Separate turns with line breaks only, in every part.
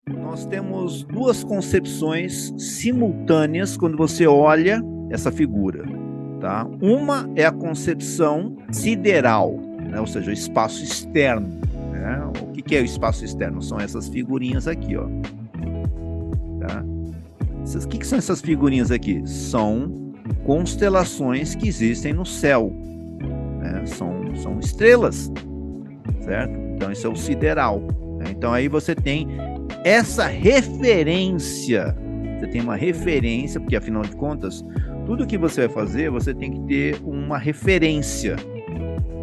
Nós temos duas concepções simultâneas quando você olha essa figura, tá? Uma é a concepção sideral, né? Ou seja, o espaço externo, né? O que é o espaço externo? São essas figurinhas aqui, ó. Tá? O que são essas figurinhas aqui? São constelações que existem no céu, né? São estrelas, certo? Então, isso é o sideral, né? Então, aí você tem essa referência, você tem uma referência, porque afinal de contas, tudo que você vai fazer, você tem que ter uma referência,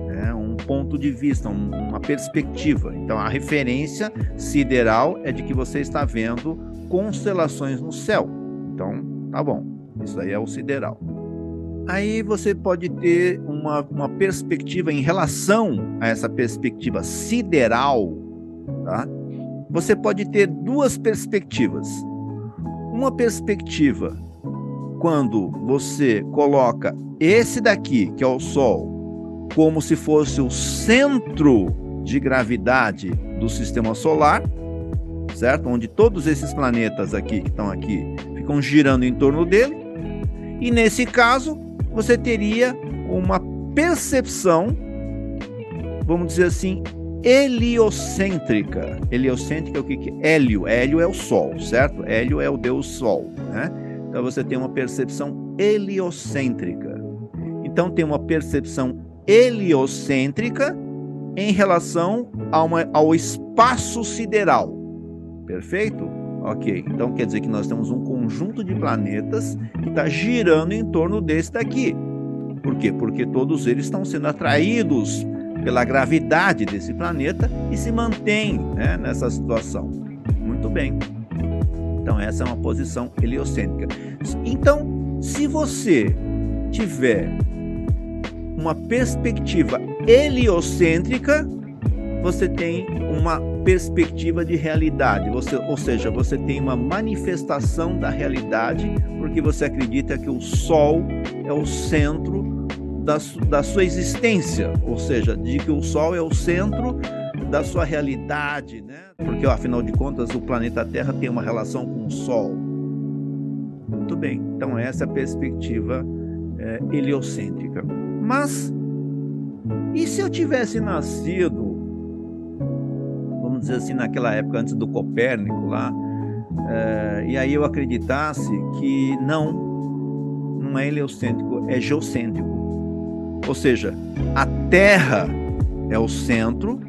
né? Um ponto de vista, uma perspectiva. Então, a referência sideral é de que você está vendo constelações no céu. Então, tá bom, isso aí é o sideral. Aí você pode ter uma perspectiva em relação a essa perspectiva sideral, tá? Você pode ter duas perspectivas. Uma perspectiva quando você coloca esse daqui, que é o Sol, como se fosse o centro de gravidade do sistema solar, certo? Onde todos esses planetas aqui que estão aqui ficam girando em torno dele. E nesse caso, você teria uma percepção, vamos dizer assim, heliocêntrica. Heliocêntrica é o que é? Hélio. Hélio é o Sol, certo? Hélio é o Deus Sol, né? Então você tem uma percepção heliocêntrica. Então tem uma percepção heliocêntrica em relação ao espaço sideral. Perfeito? Ok. Então quer dizer que nós temos um conjunto de planetas que está girando em torno desse daqui. Por quê? Porque todos eles estão sendo atraídos pela gravidade desse planeta e se mantém, né, nessa situação. Muito bem. Então essa é uma posição heliocêntrica. Então, se você tiver uma perspectiva heliocêntrica, você tem uma perspectiva de realidade, ou seja, você tem uma manifestação da realidade, porque você acredita que o Sol é o centro da sua existência, ou seja, de que o Sol é o centro da sua realidade, né? Porque, afinal de contas, o planeta Terra tem uma relação com o Sol. Muito bem, então essa é a perspectiva heliocêntrica. Mas, e se eu tivesse nascido, vamos dizer assim, naquela época antes do Copérnico lá, e aí eu acreditasse que não é heliocêntrico, é geocêntrico. Ou seja, a Terra é o centro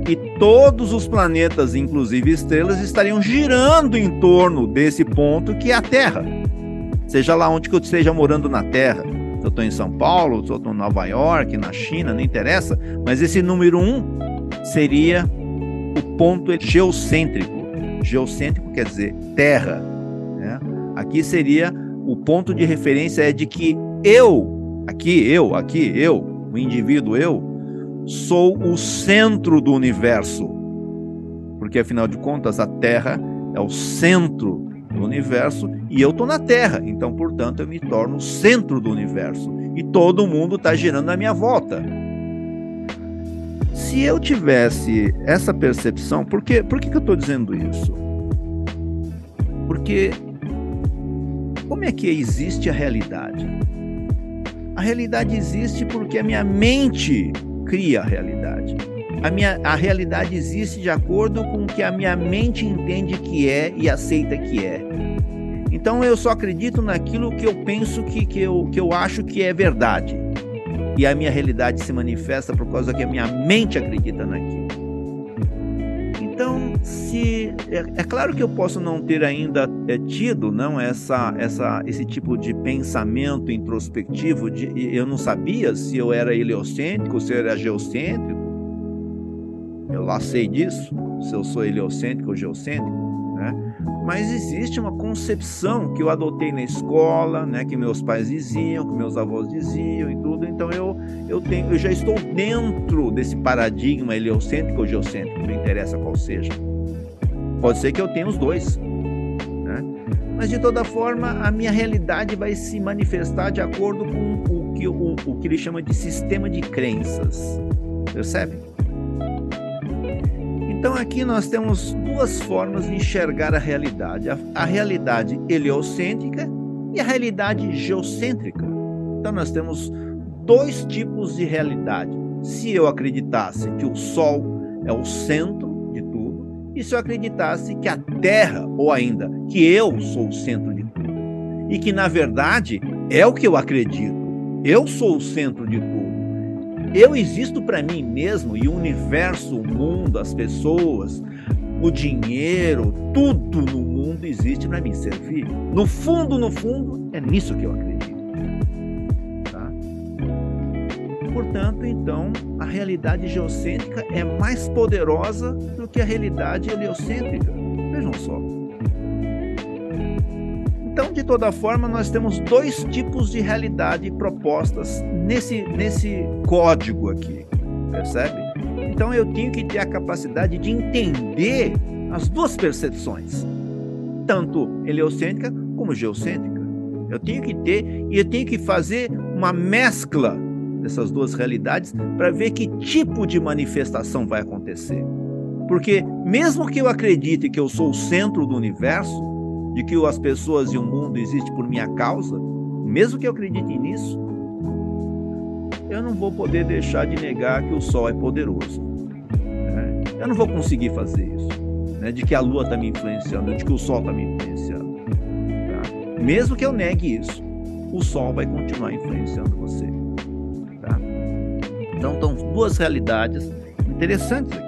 e todos os planetas, inclusive estrelas, estariam girando em torno desse ponto que é a Terra. Seja lá onde que eu esteja morando na Terra. Se eu estou em São Paulo, se eu estou em Nova York, na China, não interessa. Mas esse número 1 seria o ponto geocêntrico. Geocêntrico quer dizer Terra, né? Aqui seria o ponto de referência é de que o indivíduo sou o centro do universo. Porque, afinal de contas, a Terra é o centro do universo e eu estou na Terra. Então, portanto, eu me torno o centro do universo. E todo mundo está girando à minha volta. Se eu tivesse essa percepção, por que eu estou dizendo isso? Porque como é que existe a realidade? A realidade existe porque a minha mente cria a realidade. A realidade existe de acordo com o que a minha mente entende que é e aceita que é. Então eu só acredito naquilo que eu penso que eu acho que é verdade. E a minha realidade se manifesta por causa que a minha mente acredita naquilo. Então, é claro que eu posso não ter ainda tido esse tipo de pensamento introspectivo, eu não sabia se eu era heliocêntrico, se eu era geocêntrico. Eu lá sei disso, se eu sou heliocêntrico ou geocêntrico, né? Mas existe uma concepção que eu adotei na escola, né, que meus pais diziam, que meus avós diziam e tudo. Então eu já estou dentro desse paradigma heliocêntrico ou geocêntrico, não interessa qual seja. Pode ser que eu tenha os dois, né? Mas de toda forma a minha realidade vai se manifestar de acordo com o o que ele chama de sistema de crenças. Percebe? Então aqui nós temos duas formas de enxergar a realidade. A realidade heliocêntrica e a realidade geocêntrica. Então nós temos dois tipos de realidade. Se eu acreditasse que o Sol é o centro de tudo, e se eu acreditasse que a Terra, ou ainda que eu sou o centro de tudo, e que na verdade é o que eu acredito, eu sou o centro de tudo. Eu existo para mim mesmo e o universo, o mundo, as pessoas, o dinheiro, tudo no mundo existe para me servir. No fundo, é nisso que eu acredito. Tá? Portanto, então, a realidade geocêntrica é mais poderosa do que a realidade heliocêntrica. Vejam só. Então, de toda forma, nós temos dois tipos de realidade propostas nesse código aqui, percebe? Então, eu tenho que ter a capacidade de entender as duas percepções, tanto heliocêntrica como geocêntrica. Eu tenho que ter e eu tenho que fazer uma mescla dessas duas realidades para ver que tipo de manifestação vai acontecer. Porque mesmo que eu acredite que eu sou o centro do universo, de que as pessoas e o mundo existem por minha causa, mesmo que eu acredite nisso, eu não vou poder deixar de negar que o Sol é poderoso. Né? Eu não vou conseguir fazer isso, né? De que a Lua está me influenciando, de que o Sol está me influenciando. Tá? Mesmo que eu negue isso, o Sol vai continuar influenciando você. Tá? Então, estão duas realidades interessantes aqui.